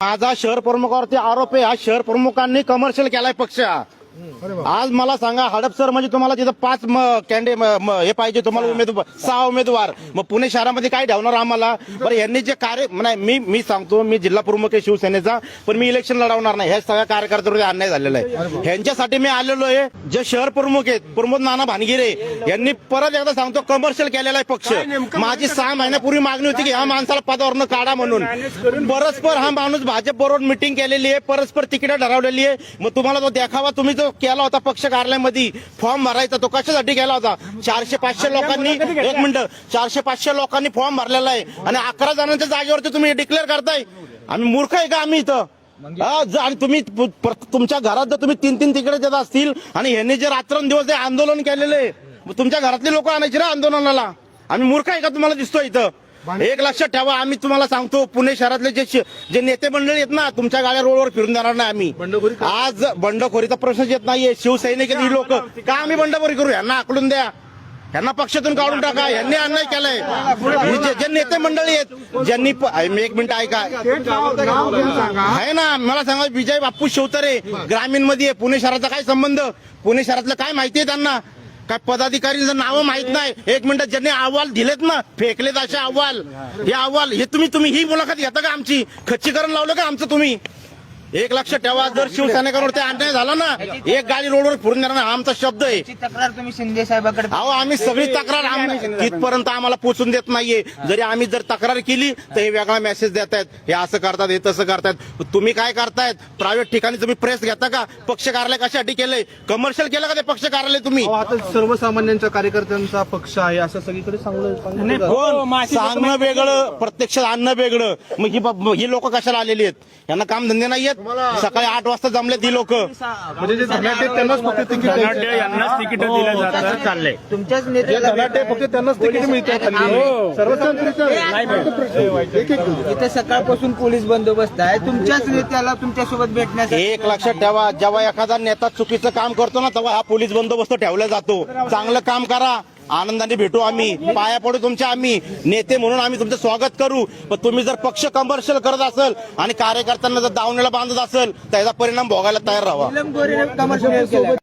माझा शहर प्रमुखावरती आरोप आहे. हा शहर प्रमुखांनी कमर्शियल केलाय पक्ष. आज मला सांगा हडपसर म्हणजे तुम्हाला तिथं 5 हे पाहिजे तुम्हाला उमेदवार 6 उमेदवार. मग पुणे शहरामध्ये काय ठेवणार आम्हाला? बरं यांनी जे कार्य नाही मी सांगतो मी जिल्हा प्रमुख आहे शिवसेनेचा, पण मी इलेक्शन लढवणार नाही. ह्या सगळ्या कार्यकर्त्यांवर अन्याय झालेला आहे. ह्यांच्यासाठी मी आलेलो आहे. जे शहर प्रमुख आहेत प्रमोद नाना भानगिरे यांनी परत एकदा सांगतो कमर्शियल केलेला आहे पक्ष. माझी 6 महिन्यापूर्वी मागणी होती की ह्या माणसाला पदावरनं काढा म्हणून. परस्पर हा माणूस भाजप बरोबर मिटिंग केलेली आहे, परस्पर तिकीट ठरवलेली आहे. मग तुम्हाला तो देखावा तुम्ही जो केला होता पक्ष कार्यालयामध्ये फॉर्म भरायचा तो कशासाठी केला होता? 400-500 लोकांनी 1 मिनिट 400-500 लोकांनी फॉर्म भरलेला आहे आणि 11 जणांच्या जागेवरती तुम्ही डिक्लेअर करताय. आम्ही मूर्ख आहे का आम्ही इथं? आणि तुम्ही तुमच्या घरात जर तुम्ही 3-3 तिकडे देत असतील आणि ह्यांनी जे रात्रंदिवस आंदोलन केलेले तुमच्या घरातली लोक आणायची ना आंदोलनाला. आम्ही मूर्ख आहे का तुम्हाला दिसतो इथं? एक लक्षात ठेवा. आम्ही तुम्हाला सांगतो पुणे शहरातले जे नेते मंडळी आहेत ना तुमच्या गाड्या रोडवर फिरून देणार नाही आम्ही. आज बंडखोरीचा प्रश्नच येत नाहीये. शिवसैनिक ही लोक का आम्ही बंडखोरी करू? यांना आकलून द्या, यांना पक्षातून काढून टाका. यांनी अन्याय केलाय. जे नेते मंडळी आहेत ज्यांनी 1 मिनिट ऐका आहे ना मला सांगा. विजय बाप्पू शिवतरे ग्रामीण मध्ये पुणे शहराचा काय संबंध? पुणे शहरातलं काय माहितीये त्यांना? काय पदाधिकारीचं नावं माहित नाही? 1 मिनिट ज्यांनी अहवाल दिलेत ना फेकलेत असे अहवाल, हे अहवाल हे तुम्ही ही मुलाखत घेता का? आमची खच्चीकरण लावलं का आमचं तुम्ही? एक लक्षात ठेवा. जर शिवसैनिकांवरती अन्याय झाला ना एक गाडी रोडवर फिरून देणार हा आमचा शब्द आहे. तक्रार तुम्ही शिंदे साहेबांकडे अहो आम्ही सगळी तक्रार तिथपर्यंत आम्हाला पोहोचून देत नाहीये. जरी आम्ही जर तक्रार केली तर हे वेगळा मेसेज देत आहेत, हे असं करतात हे तसं करतायत. तुम्ही काय करतायत? प्रायव्हेट ठिकाणी तुम्ही प्रेस घेता का? पक्ष कार्यालय कशासाठी केलंय? कमर्शियल केलं का ते पक्ष कार्यालय तुम्ही? आता सर्वसामान्यांच्या कार्यकर्त्यांचा पक्ष आहे असं सगळीकडे सांगणं वेगळं प्रत्यक्ष आणणं वेगळं. मग ही लोक कशाला आलेली आहेत? यांना काम धंदे नाहीयेत? सकाळी 8 वाजता जमलेत ही लोक. म्हणजे जे धनाढ्य त्यांनाच फक्त तिकीट यांनाच तिकीट दिलं जातं चाललंय. तुमच्याच नेत्याला फक्त त्यांनाच तिकीट मिळतात. इथे सकाळपासून पोलीस बंदोबस्त आहे. तुमच्याच नेत्याला तुमच्यासोबत भेटण्यासाठी एक लक्षात ठेवा. जेव्हा एखादा नेता चुकीचं काम करतो ना तेव्हा हा पोलीस बंदोबस्त ठेवला जातो. चांगलं काम करा, आनंदाने भेटू आम्ही, पाया पडू तुमच्या. आम्ही नेते म्हणून आम्ही तुमचं स्वागत करू. पण तुम्ही जर पक्ष कमर्शियल करत असेल आणि कार्यकर्त्यांना जर दावणीला बांधत असेल तर याचा परिणाम भोगायला तयार राहा. नीलम गोरे कमर्शियल केलं.